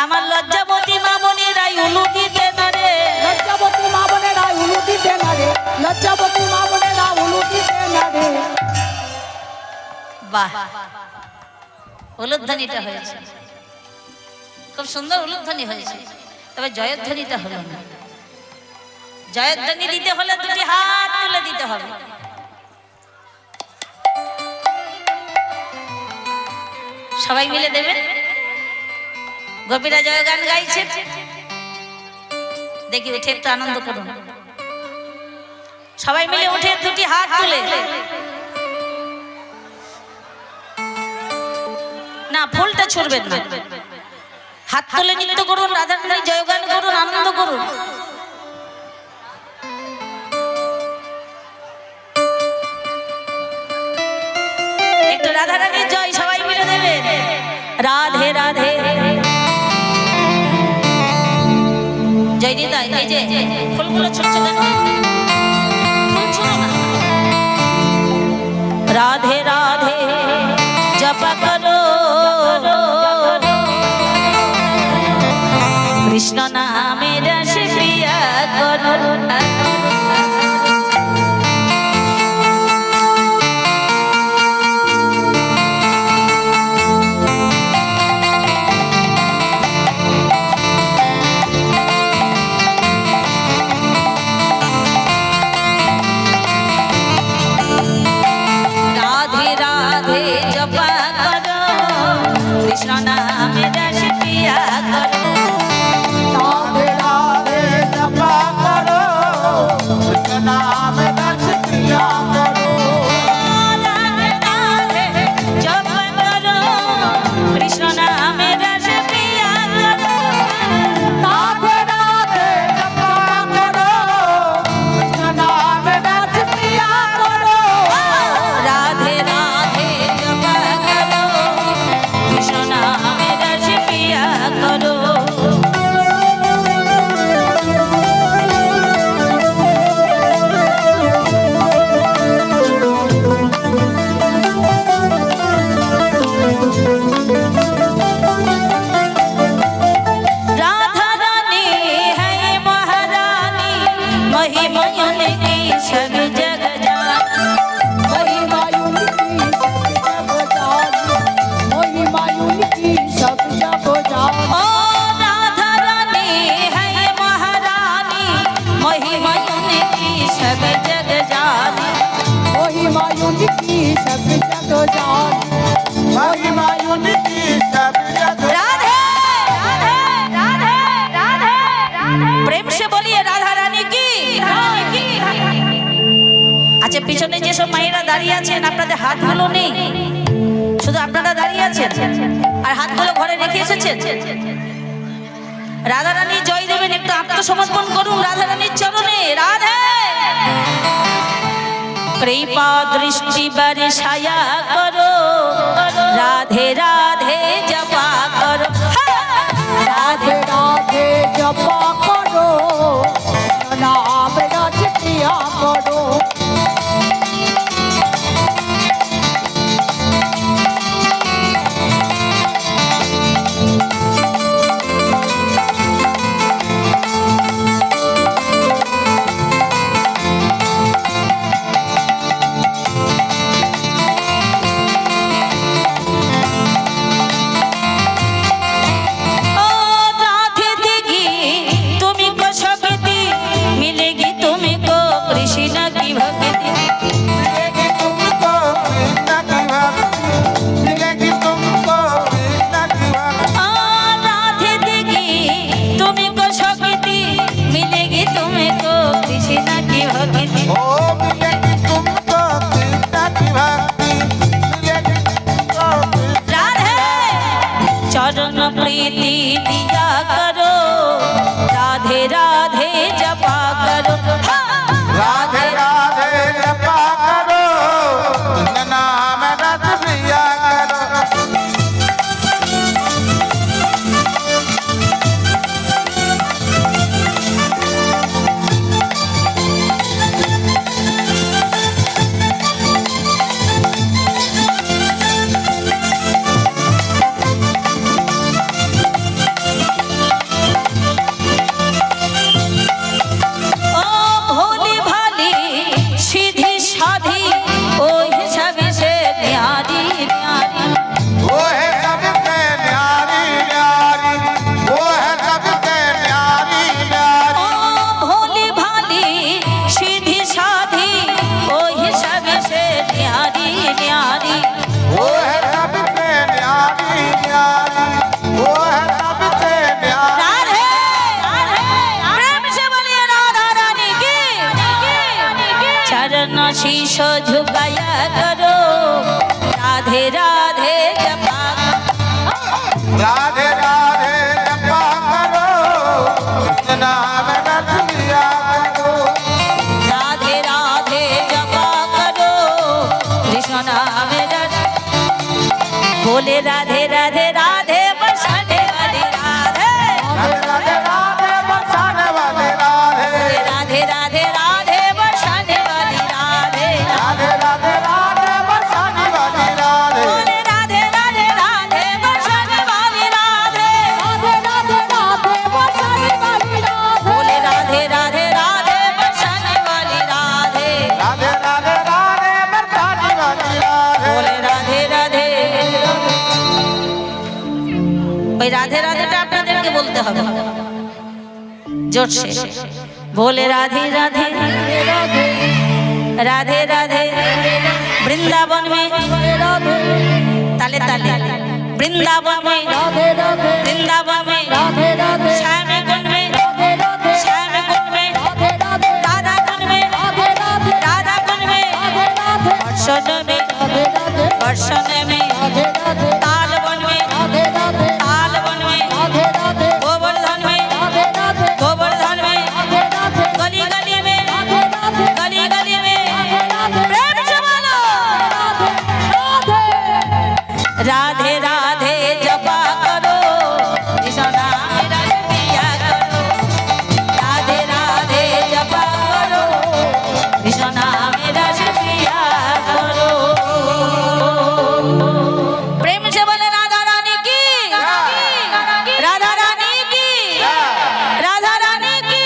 আমার লজ্জাবতী মামনিরাই উলু দিতে না রে। লজ্জাবতী মা বোনেরা উলু দিতে না রে, লজ্জাবতী মা বোনেরা উলু দিতে না রে। বাহ, উলুধ্বনিটা হয়েছে, খুব সুন্দর উলুধ্বনি হয়েছে, তবে জয়ধ্বনিটা হলো না। জয়ধ্বনি দিতে হলে দুটি হাত তুলে দিতে হবে। সবাই মিলে দেবেন। গোপীরা জয় গান গাইছে, দেখি উঠে একটু আনন্দ করুন। সবাই মিলে উঠে দুটি হাত তুলে, না ফুলটা ছুড়বেন না, হাত তুলে নৃত্য করুন, রাধারানীর জয় গান করুন, আনন্দ করুন। একটু রাধারানীর জয় সবাই মিলে দেবেন। রাধে রাধে জয় দিদা, এই যে ফুলগুলো ছুটছে কেন? ফুল ছুঁড়ো না। রাধে রাধে জপা করো, কৃষ্ণ নামে রস পিয়া করো। রাধে রাধে জপা করো, কৃষ্ণ নামে রস পিয়া করো। রাধে রাধে জপা করো, কৃষ্ণ নামে রস পিয়া করো। রাধে রাধে জপা করো, কৃষ্ণ নামে রস পিয়া করো। রাধে রাধে জপা করো, কৃষ্ণ নামে রস পিয়া করো। রাধে রাধে জপা করো, কৃষ্ণ নামে রস পিয়া করো। राधा रानी है महारानी, महिमा उनकी सब जग जानी। महिमा उनकी सब जग जानी, महिमा उनकी सब जग जानी। ओ राधा रानी है महारानी, महिमा उनकी सब जग जानी। महिमा उनकी सब जग जानी, महिमा उनकी सब जग राधे राधे राधे राधे राधे, प्रेम से बोलिए राधा रानी की। আচ্ছা, পিছনে যেসব মায়েরা দাঁড়িয়ে আছেন আপনাদের হাতগুলো নেই, শুধু আপনারা দাঁড়িয়ে আছেন আর হাতগুলো ঘরে রেখে এসেছেন। রাধা রানী জয় দেবেন, একটু আত্মসমর্পণ করুন রাধা রানীর চরণে। রাধে কৃপা দৃষ্টি বর্ষায়া করো, রাধে রাধে জপা করো। राधे राधे जपा करो, नाम रस पिया करो। सीधी साधी ओ हिसाब से न्यारी न्यारी वो है सबसे न्यारी न्यारी, वो है सबसे न्यारी। राधे प्रेम से बोलिए राधा रानी की चरण शीश झुकाया करो राधे राधे जपा राधे राधे जपा करो, कृष्ण नाम रट लिया करो। राधे राधे जपा करो कृष्ण नाम रट बोले राधे राधे राधे बरसाने वाली राधे राधे राधे राधे बरसाने वाली राधे, राधे राधे राधे बरसाने वाली राधे राधे राधे राधे बरसाने वाली राधे। बोले राधे राधे राधे बरसाने वाली राधे राधे राधे राधे बरसाने वाली राधे बोले राधे राधे राधे बरसाने वाली राधे राधे राधे राधे बरसाने वाली राधे। बोले राधे राधे ওই রাধে রাধেটা আপনাদেরকে বলতে হবে জোরসে बोले राधे राधे राधे राधे वृंदावन में ताले ताले वृंदावन में वृंदावन में श्याम कुंड में श्याम कुंड में राधा कुंड में राधा कुंड में वर्षण में वर्षण में ताल वन में ताल वन में गोवर्धन में गोवर्धन में गली गली में गली गली में प्रेम से बोलो राधे राधे जपा करो कृष्ण नाम रट लिया करो राधे राधे जपा करो कृष्ण नाम रट लिया करो प्रेम से बोले राधा रानी की राधा रानी की राधा रानी की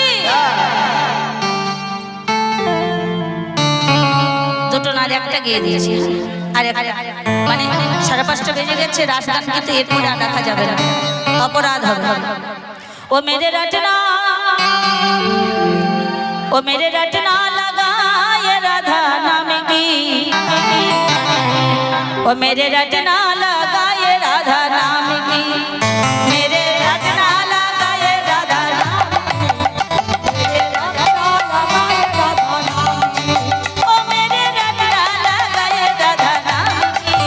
দুটো নারী একটা গিয়ে দিয়েছি আর মানে 5:30 বেজে গেছে রাত গান কিন্তু এরপরে আর রাখা যাবে না অপরাধ হবে ও মেরে রটনা ओ मेरे रटना लगाए राधा नाम की ओ मेरे रटना लगाए राधा नाम की मेरे रटना लगाए राधा नाम ओ मेरे रटना लगाए राधा नाम की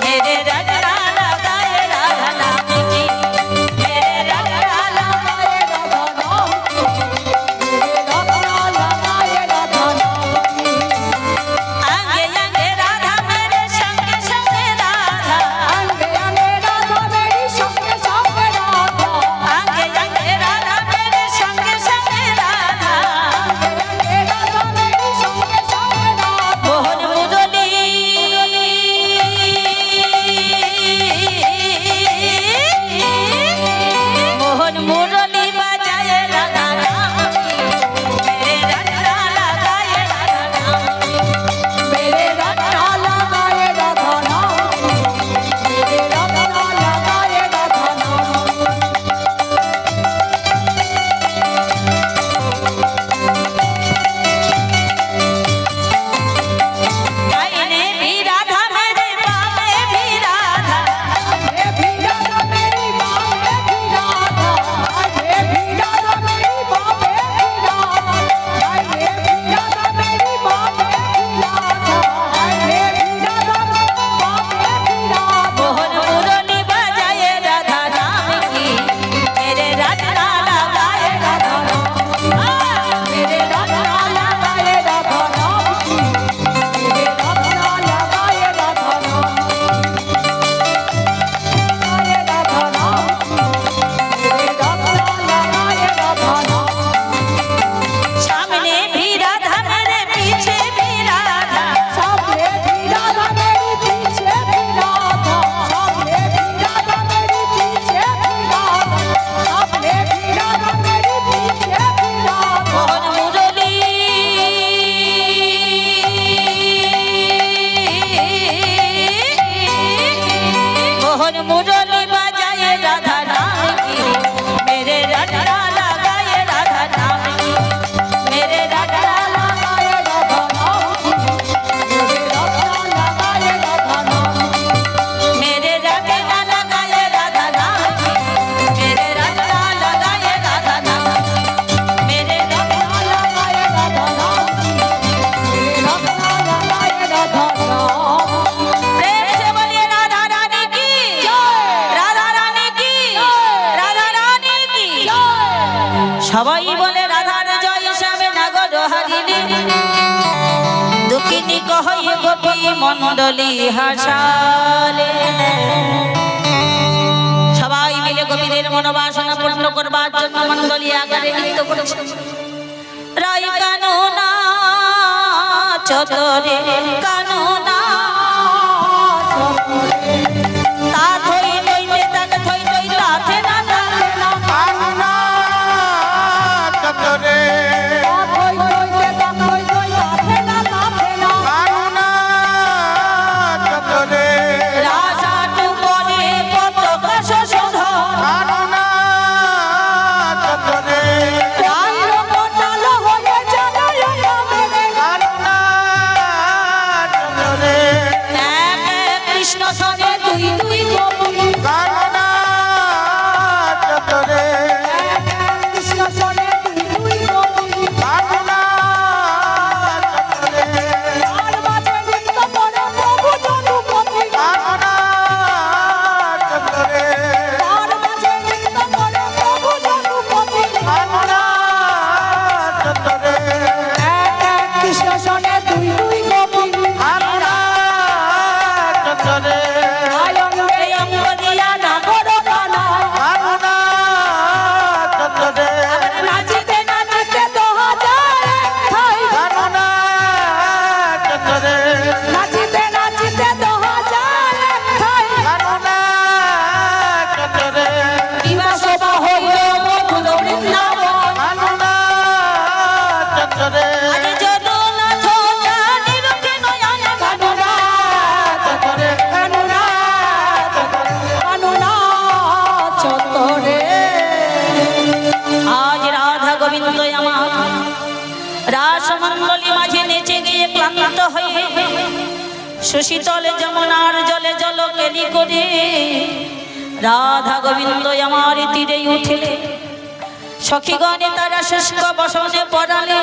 मेरे रटना लगाए राधा नाम की मेरे रटना लगाए राधा नाम आगे आगे राधा मेरे संग संग राधा হয়ে গোপী মণ্ডলী হাসালে। সবাই মিলে গোপীদের মনোবাসনা পূর্ণ করবার জন্য মণ্ডলী আকারে নৃত্য করেছে। রাই কাননা চতরে কাননা তা থই নইতে তাক থই থই তাতে না তাতে না কাননা চতরে কই কইতে তা কই কই তাতে না তাতে না কাননা চতরে রাজাটু বলে কত কাশ সুধা কাননা চতরে কাল কোটাল হয়ে জানায় মেরে কাননা চতরে এক এক কৃষ্ণ সঙ্গে দুই দুই গোপী কাননা চতরে কৃষ্ণ শোনে তুই গোপী কাননা চতরে আর মাঝে নৃত্য করে প্রভু যদুপতি কাননা চতরে আর মাঝে নৃত্য করে প্রভু যদুপতি কাননা চতরে এক এক কৃষ্ণ শোনে তুই গোপী কাননা চতরে আয়ঙ্গে অঙ্গ দিয়া নাগর গানা কাননা চতরে নাচিতে নাচিতে দোহা যায় ঠাই কাননা চতরে নাচিতে নাচিতে দোহা যায় ঠাই কাননা চতরে বিবাহ সভা হইল মধুর বৃন্দাবন কাননা চতরে আজ জগন্নাথ জানির কে নয়ন কানুনা চতরে কানুনা কানুনা চতরে আজ রাধা গোবিন্দ আমার রাসমণ্ডলী মাঝে নেচে গিয়ে ক্লান্ত হয়ে সুশীতলে যমুনার জলে জল কেলি করে রাধা গোবিন্দ আমার তীরে উঠিলে সখীগণে তারা শুষ্ক বসনে পড়ালে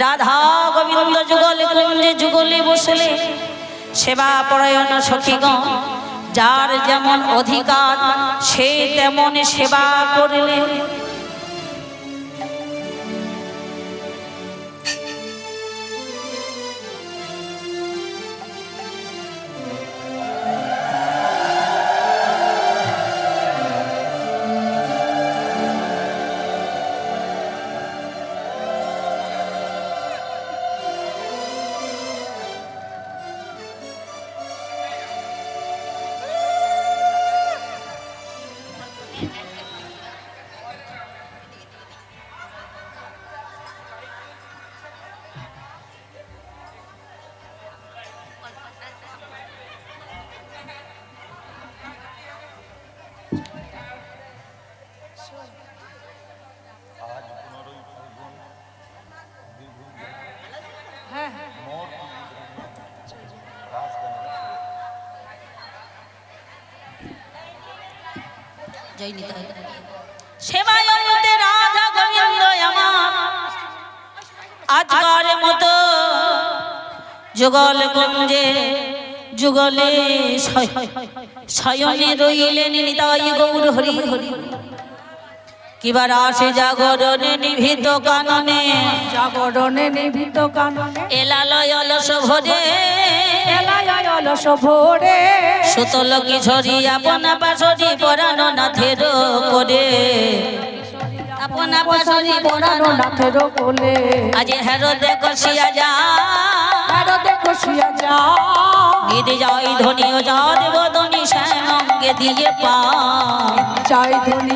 রাধা গোবিন্দ যুগলে কুঞ্জে যুগলে বসলে সেবা পরায়ণ সখীগণ যার যেমন অধিকার সে তেমন সেবা করলে। সেবায়ন্তে রাধা গোবিন্দ আমার আজকার মতো যুগল কুঞ্জে যুগলে শয়নে রইলেন নিতাই গৌর হরি হরি। কিবার আসে জাগরণে নিভৃত কাননে জাগরণে নিভৃত কাননে এলালয় অলস ভরে এলায় অলস ভোরে সুতল কি ঝরি আপনা পাশরি পরানো নাথের করে আপনা পাশরি পরানো নাথের কোলে আজ হেরো দেখো সিয়া যা আরো দেখো শুয়া যা নিদে যাই ধনিও যা দেব ধনি শ্যামঙ্গে দিয়ে পা চাই ধনি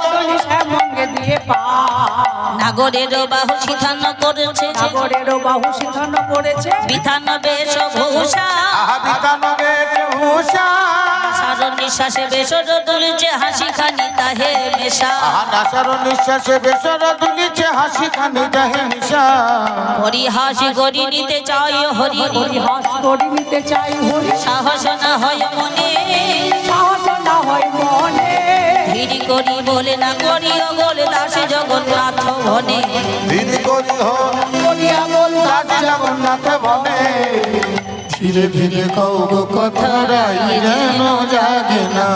ধনি শ্যামঙ্গে দিয়ে পা নাগরের বাহু সিথান করেছে সাগরেরও বাহু সিধান করেছে বিধান বেশ ভূষা আহা বিতানো বেশভূষা সারণ নিঃশ্বাসে বেসর দুলিছে হাসি খানি তাহে মেশা আহা নাসার নিঃশ্বাসে বেসর দুলিছে হাসি খানি যাহে নিশা হরি হাসি করি নিতে চাই হরি হরি হাস করি নিতে চাই হরি সাহস না হয় মনে সাহস না হয় মনে ভিড়ি করি বলে না করিও বলে দাসে জগন্নাথ ভনে দিদি করি হো করিয়া বল রাজি জগন্নাথ বনে ধীরে ধীরে কও গো কথা রাই যেন জাগে না।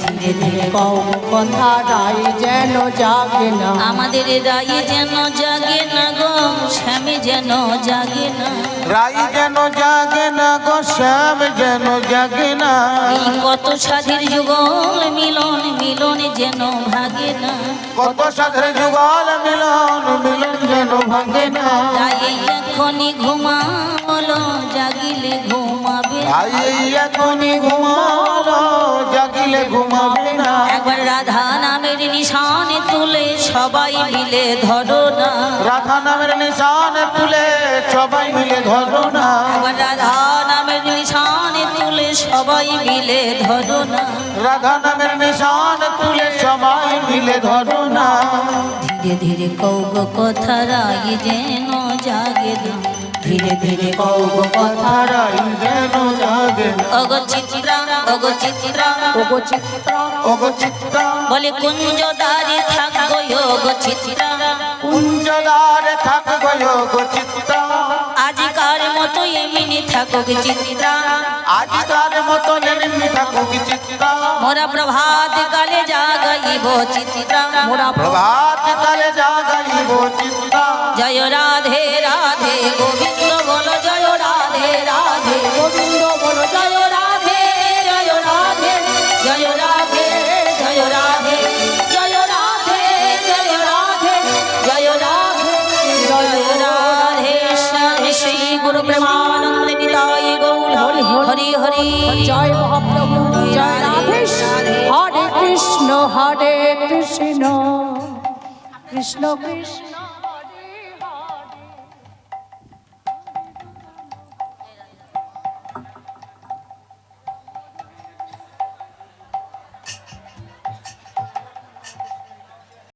ধীরে ধীরে কও কথা রাই যেন জাগে না। আমাদের রাই যেন জাগে না গো, শ্যামে যেন জাগে না। রাই যেন জাগে না গো, শ্যাম যেন জাগে না। এই কত সাধের যুগল মিলন, মিলন যেন ভাগে না। কত সাধের যুগল মিলন, মিলন যেন ভাগে না। তাই এখনই ঘুমালো, জাগিলে ঘুমাবে না। তাই এখনই ঘুমালো, জাগিলে ঘুমাবে না। একবার রাধা নামের নিশানে তুলে সবাই মিলে ধরো না। রাধা নামের নিশান তুলে সবাই মিলে ধরো না। একবার রাধা নামের নিশানে তুলে সবাই মিলে ধরো না। রাধা নামের নিশান তুলে সবাই মিলে ধরো না। ধীরে ধীরে কৌ গো কথা রাই যেন জাগে না। ধীরে ধীরে কৌ গো কথা রাই যেন জাগে না। অগো চিত্রা, অগো চিত্রা, ওগো চিত্রা, ওগো চিত্রা, বলে কুঞ্জ দাঁড়িয়ে থাকো গো চিত্রা। কুঞ্জদারে থাক গো গো চিত্রা। আজিকার মতো এমনি থাকো গো চিত্রা। আজিকার মতো এমনি থাকো গো চিত্রা। মোরা প্রভাত কালে জাগাইব চিত্রা। মোরা প্রভাত কালে জাগাইব চিত্রা। জয় রাধে রাধে গোবিন্দ বলো জয় রাধে রাধে। গোবিন্দ বল জয় রাধে, জয় রাধে, জয় রাধে, জয় রাধে, জয় রাধে, জয় রাধে, জয় রাধে, জয় রাধে। শ্যাম শ্রী গুরু প্রেমানন্দ নিতাই গৌর হরি হরি হরি। জয় মহাপ্রভু, জয় রাধে। হরে কৃষ্ণ কৃষ্ণ কৃষ্ণ কৃষ্ণ